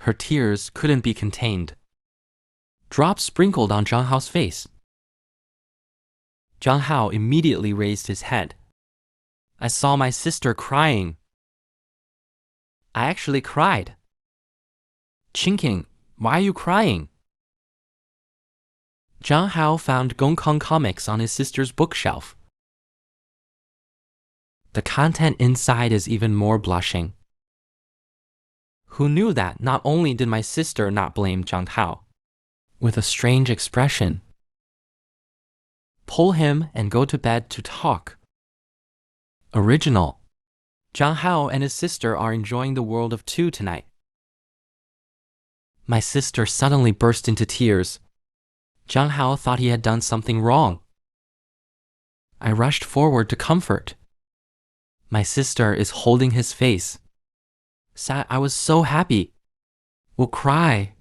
Her tears couldn't be contained. Drops sprinkled on Zhang Hao's face. Zhang Hao immediately raised his head. I saw my sister crying. I actually cried. Qingqing, why are you crying? Zhang Hao found Gongkong comics on his sister's bookshelf. The content inside is even more blushing. Who knew that not only did my sister not blame Zhang Hao, with a strange expression, pull him and go to bed to talk. Original. Zhang Hao and his sister are enjoying the world of two tonight. My sister suddenly burst into tears. Zhang Hao thought he had done something wrong. I rushed forward to comfort. My sister is holding his face. I was so happy. We'll cry.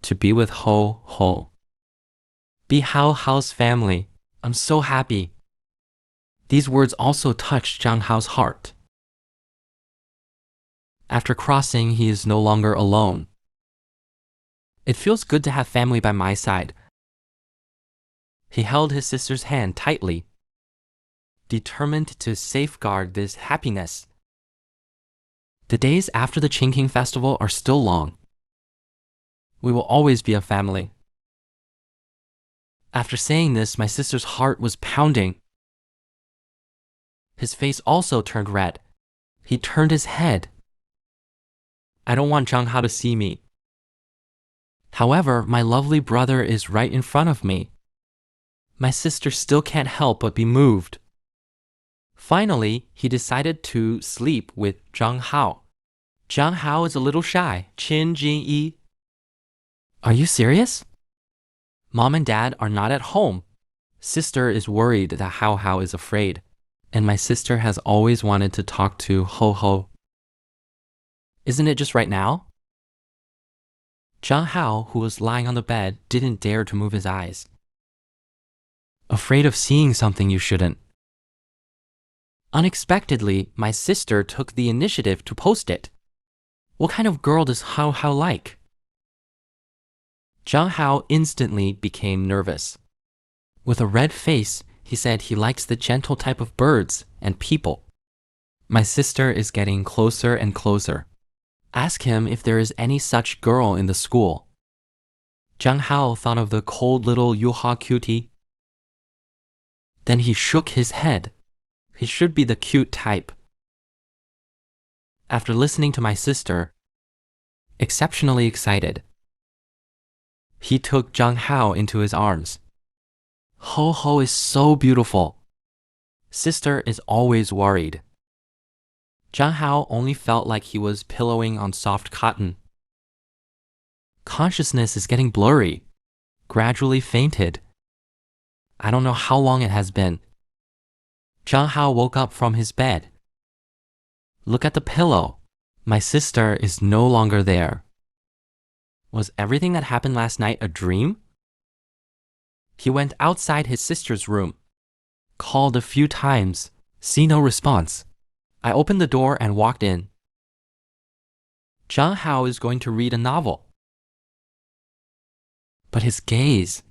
To be with Ho Ho. Be Hao's family. I'm so happy. These words also touched Zhang Hao's heart. After crossing, he is no longer alone. It feels good to have family by my side. He held his sister's hand tightly, determined to safeguard this happiness. The days after the Qingqing festival are still long. We will always be a family. After saying this, my sister's heart was pounding. His face also turned red. He turned his head. I don't want Zhang Hao to see me. However, my lovely brother is right in front of me. My sister still can't help but be moved. Finally, he decided to sleep with Zhang Hao. Zhang Hao is a little shy. Qin Jin Yi. Are you serious? Mom and Dad are not at home. Sister is worried that Hao is afraid, and my sister has always wanted to talk to Ho Ho. Isn't it just right now? Zhang Hao, who was lying on the bed, didn't dare to move his eyes. Afraid of seeing something you shouldn't. Unexpectedly, my sister took the initiative to post it. What kind of girl does Hao like? Zhang Hao instantly became nervous. With a red face, he said he likes the gentle type of birds and people. My sister is getting closer and closer. Ask him if there is any such girl in the school. Zhang Hao thought of the cold little Yuha cutie. Then he shook his head. He should be the cute type. After listening to my sister, exceptionally excited, he took Zhang Hao into his arms. Ho Ho is so beautiful. Sister is always worried. Zhang Hao only felt like he was pillowing on soft cotton. Consciousness is getting blurry. Gradually fainted. I don't know how long it has been. Zhang Hao woke up from his bed. Look at the pillow. My sister is no longer there. Was everything that happened last night a dream? He went outside his sister's room. Called a few times. See no response. I opened the door and walked in. Zhang Hao is going to read a novel. But his gaze,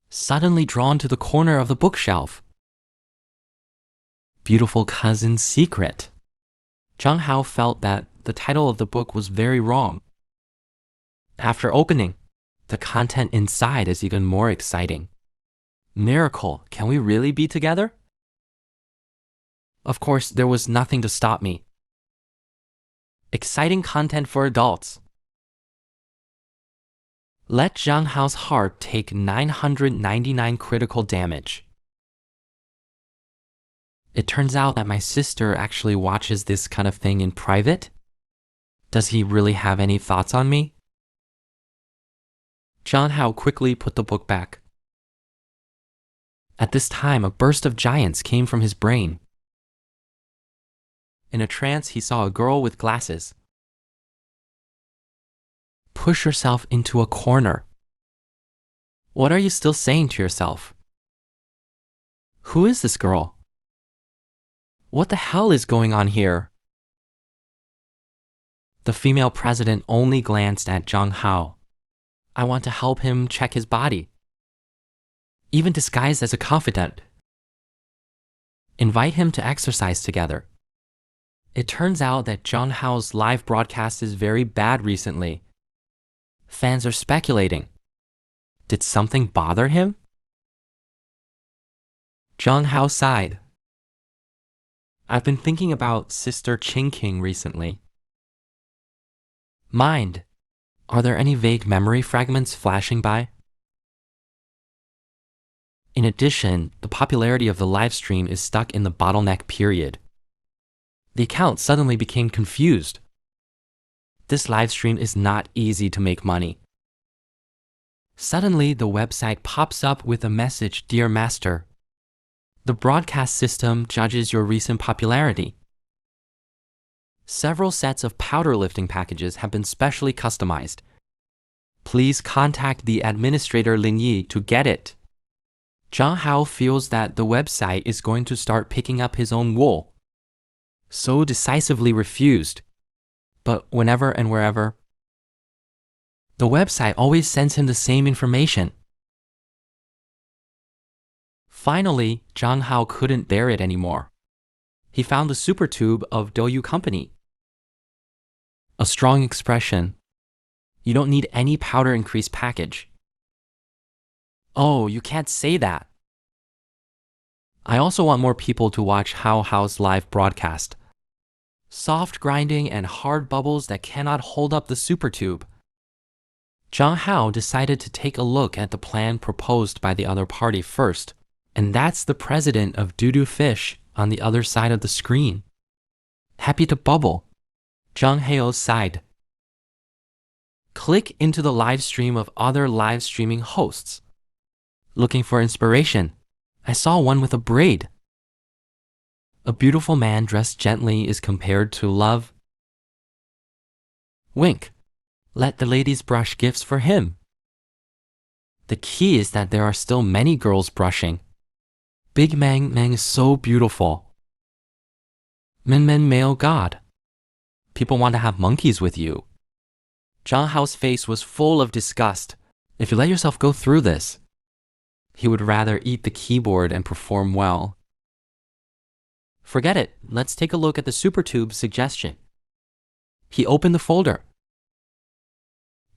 suddenly drawn to the corner of the bookshelf. Beautiful Cousin's Secret. Zhang Hao felt that the title of the book was very wrong. After opening, the content inside is even more exciting. Miracle, can we really be together? Of course, there was nothing to stop me. Exciting content for adults. Let Zhang Hao's heart take 999 critical damage. It turns out that my sister actually watches this kind of thing in private. Does he really have any thoughts on me? Zhang Hao quickly put the book back. At this time, a burst of giants came from his brain. In a trance, he saw a girl with glasses. Push yourself into a corner. What are you still saying to yourself? Who is this girl? What the hell is going on here? The female president only glanced at Zhang Hao. I want to help him check his body. Even disguised as a confidant. Invite him to exercise together. It turns out that Zhang Hao's live broadcast is very bad recently. Fans are speculating. Did something bother him? Zhang Hao sighed. I've been thinking about Sister Qingqing recently. Mind, are there any vague memory fragments flashing by? In addition, the popularity of the live stream is stuck in the bottleneck period. The account suddenly became confused. This live stream is not easy to make money. Suddenly, the website pops up with a message, Dear Master. The broadcast system judges your recent popularity. Several sets of powder lifting packages have been specially customized. Please contact the administrator Lin Yi to get it. Zhang Hao feels that the website is going to start picking up his own wool. So decisively refused. But whenever and wherever, the website always sends him the same information. Finally, Zhang Hao couldn't bear it anymore. He found the super tube of Douyu Company. A strong expression. You don't need any powder increase package. Oh, you can't say that. I also want more people to watch Hao's live broadcast. Soft grinding and hard bubbles that cannot hold up the super tube. Zhang Hao decided to take a look at the plan proposed by the other party first, and that's the president of Doo Fish on the other side of the screen. Happy to bubble. Zhang Hao sighed. Click into the live stream of other live streaming hosts. Looking for inspiration, I saw one with a braid. A beautiful man dressed gently is compared to love. Wink. Let the ladies brush gifts for him. The key is that there are still many girls brushing. Big Mang is so beautiful. Men male god. People want to have monkeys with you. Zhang Hao's face was full of disgust. If you let yourself go through this, he would rather eat the keyboard and perform well. Forget it. Let's take a look at the SuperTube suggestion. He opened the folder.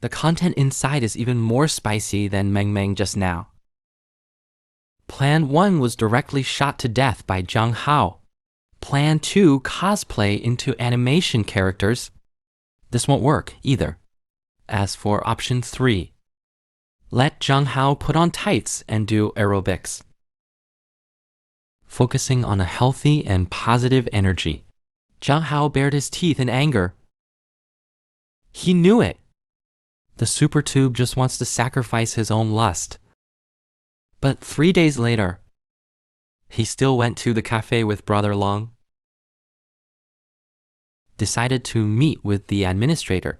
The content inside is even more spicy than Meng just now. Plan 1 was directly shot to death by Zhang Hao. Plan 2, cosplay into animation characters. This won't work either. As for option 3, let Zhang Hao put on tights and do aerobics. Focusing on a healthy and positive energy. Zhang Hao bared his teeth in anger. He knew it. The super tube just wants to sacrifice his own lust. But 3 days later, he still went to the cafe with Brother Long. Decided to meet with the administrator.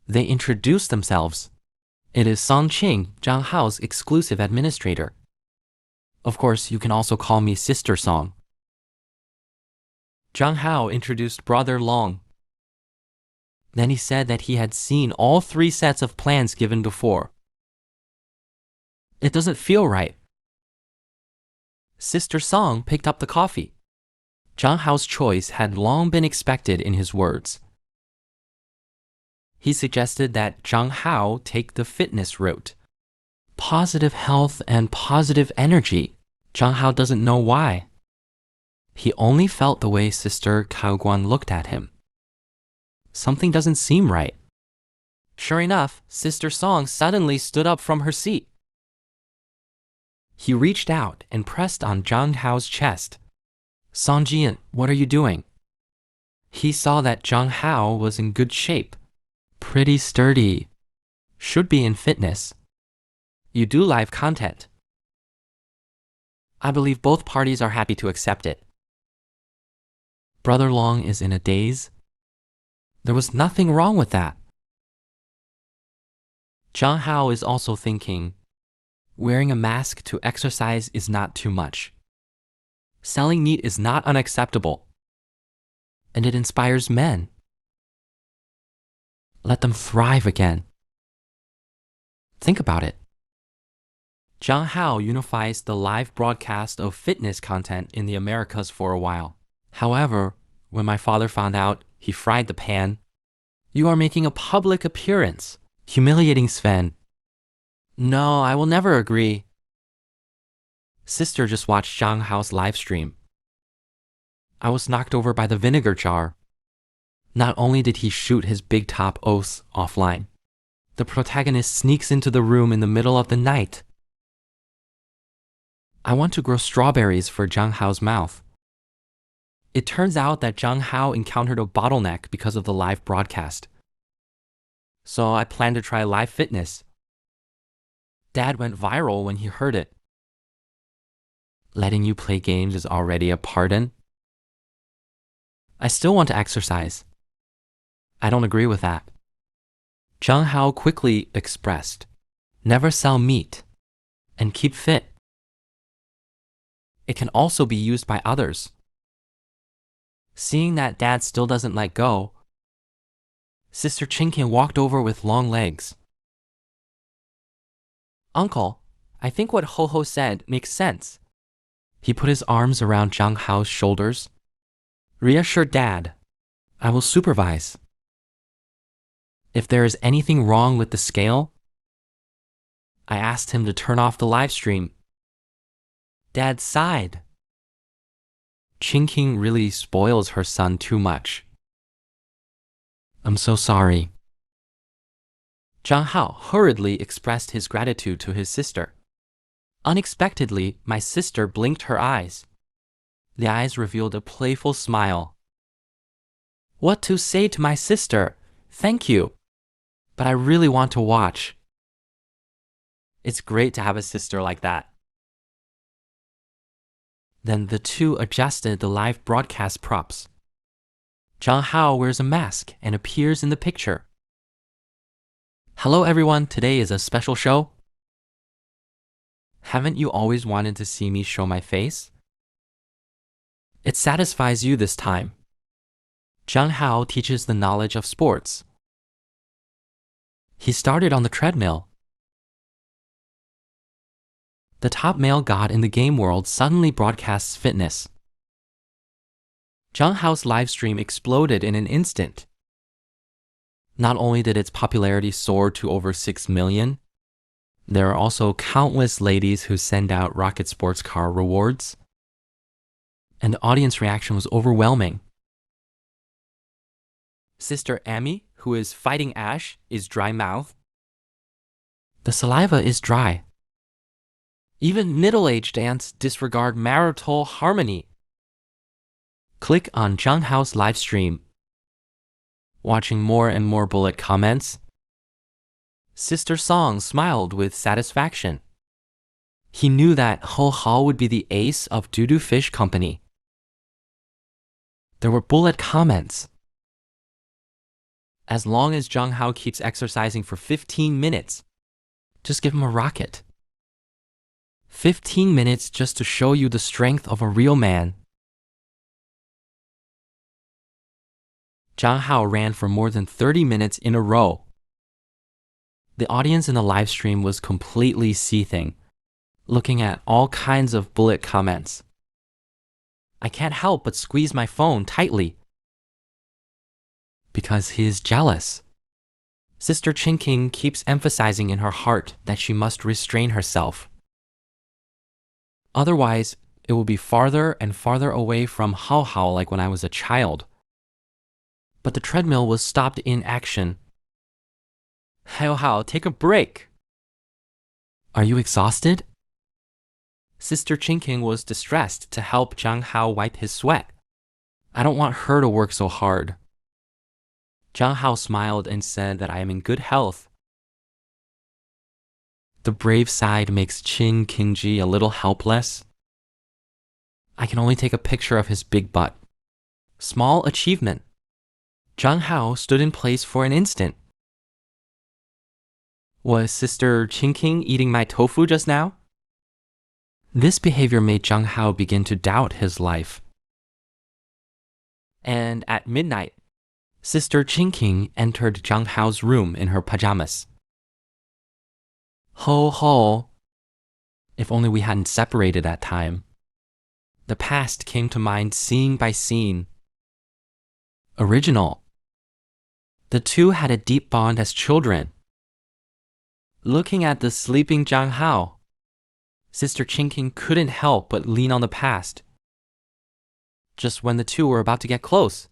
They introduced themselves. It is Song Qing, Zhang Hao's exclusive administrator. Of course, you can also call me Sister Song. Zhang Hao introduced Brother Long. Then he said that he had seen all 3 sets of plans given before. It doesn't feel right. Sister Song picked up the coffee. Zhang Hao's choice had long been expected in his words. He suggested that Zhang Hao take the fitness route. Positive health and positive energy. Zhang Hao doesn't know why. He only felt the way Sister Cao Guan looked at him. Something doesn't seem right. Sure enough, Sister Song suddenly stood up from her seat. He reached out and pressed on Zhang Hao's chest. Song Jian, what are you doing? He saw that Zhang Hao was in good shape. Pretty sturdy. Should be in fitness. You do live content. I believe both parties are happy to accept it. Brother Long is in a daze. There was nothing wrong with that. Zhang Hao is also thinking, wearing a mask to exercise is not too much. Selling meat is not unacceptable. And it inspires men. Let them thrive again. Think about it. Zhang Hao unifies the live broadcast of fitness content in the Americas for a while. However, when my father found out, he fried the pan. You are making a public appearance, humiliating Sven. No, I will never agree. Sister just watched Zhang Hao's live stream. I was knocked over by the vinegar jar. Not only did he shoot his big top oaths offline, the protagonist sneaks into the room in the middle of the night. I want to grow strawberries for Zhang Hao's mouth. It turns out that Zhang Hao encountered a bottleneck because of the live broadcast. So I plan to try live fitness. Dad went viral when he heard it. Letting you play games is already a pardon. I still want to exercise. I don't agree with that. Zhang Hao quickly expressed, never sell meat and keep fit. It can also be used by others. Seeing that Dad still doesn't let go, Sister Chinkin walked over with long legs. Uncle, I think what Ho Ho said makes sense. He put his arms around Zhang Hao's shoulders. Reassure Dad. I will supervise. If there is anything wrong with the scale, I asked him to turn off the live stream. Dad sighed. Chinking really spoils her son too much. I'm so sorry. Zhang Hao hurriedly expressed his gratitude to his sister. Unexpectedly, my sister blinked her eyes. The eyes revealed a playful smile. What to say to my sister? Thank you. But I really want to watch. It's great to have a sister like that. Then the two adjusted the live broadcast props. Zhang Hao wears a mask and appears in the picture. Hello everyone, today is a special show. Haven't you always wanted to see me show my face? It satisfies you this time. Zhang Hao teaches the knowledge of sports. He started on the treadmill. The top male god in the game world suddenly broadcasts fitness. Zhang Hao's livestream exploded in an instant. Not only did its popularity soar to over 6 million, there are also countless ladies who send out rocket sports car rewards. And the audience reaction was overwhelming. Sister Amy, who is fighting Ash, is dry-mouthed. The saliva is dry. Even middle-aged ants disregard marital harmony. Click on Zhang Hao's live stream. Watching more and more bullet comments, Sister Song smiled with satisfaction. He knew that Ho Hao would be the ace of Doo Fish Company. There were bullet comments. As long as Zhang Hao keeps exercising for 15 minutes, just give him a rocket. 15 minutes just to show you the strength of a real man. Zhang Hao ran for more than 30 minutes in a row. The audience in the live stream was completely seething, looking at all kinds of bullet comments. I can't help but squeeze my phone tightly. Because he is jealous. Sister Chinking keeps emphasizing in her heart that she must restrain herself. Otherwise, it will be farther and farther away from Hao Hao like when I was a child. But the treadmill was stopped in action. Hao Hao, take a break. Are you exhausted? Sister Chinking was distressed to help Zhang Hao wipe his sweat. I don't want her to work so hard. Zhang Hao smiled and said that I am in good health. The brave side makes Qin Kingji a little helpless. I can only take a picture of his big butt. Small achievement. Zhang Hao stood in place for an instant. Was Sister Chinking eating my tofu just now? This behavior made Zhang Hao begin to doubt his life. And at midnight, Sister Chinking entered Zhang Hao's room in her pajamas. Ho ho! If only we hadn't separated that time. The past came to mind scene by scene. Original. The two had a deep bond as children. Looking at the sleeping Zhang Hao, Sister Chinking couldn't help but lean on the past. Just when the two were about to get close.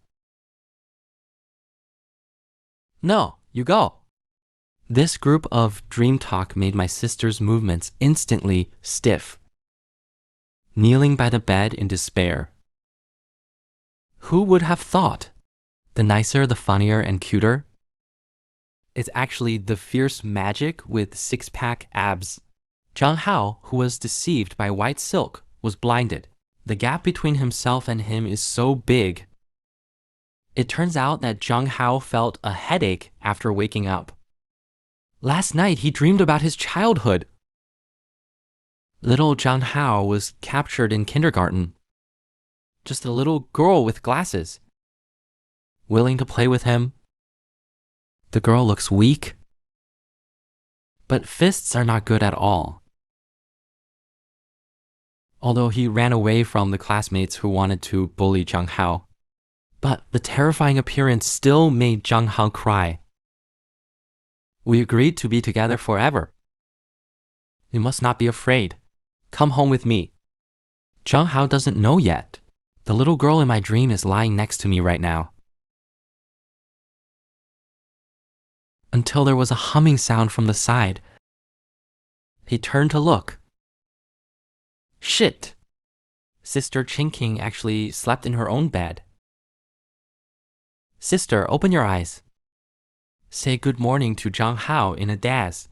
No, you go. This group of dream talk made my sister's movements instantly stiff. Kneeling by the bed in despair. Who would have thought? The nicer, the funnier, and cuter? It's actually the fierce magic with six-pack abs. Zhang Hao, who was deceived by white silk, was blinded. The gap between himself and him is so big. It turns out that Zhang Hao felt a headache after waking up. Last night he dreamed about his childhood. Little Zhang Hao was captured in kindergarten. Just a little girl with glasses. Willing to play with him. The girl looks weak. But fists are not good at all. Although he ran away from the classmates who wanted to bully Zhang Hao. But the terrifying appearance still made Zhang Hao cry. We agreed to be together forever. You must not be afraid. Come home with me. Zhang Hao doesn't know yet. The little girl in my dream is lying next to me right now. Until there was a humming sound from the side. He turned to look. Shit! Sister Chinking actually slept in her own bed. Sister, open your eyes. Say good morning to Zhang Hao in a daze.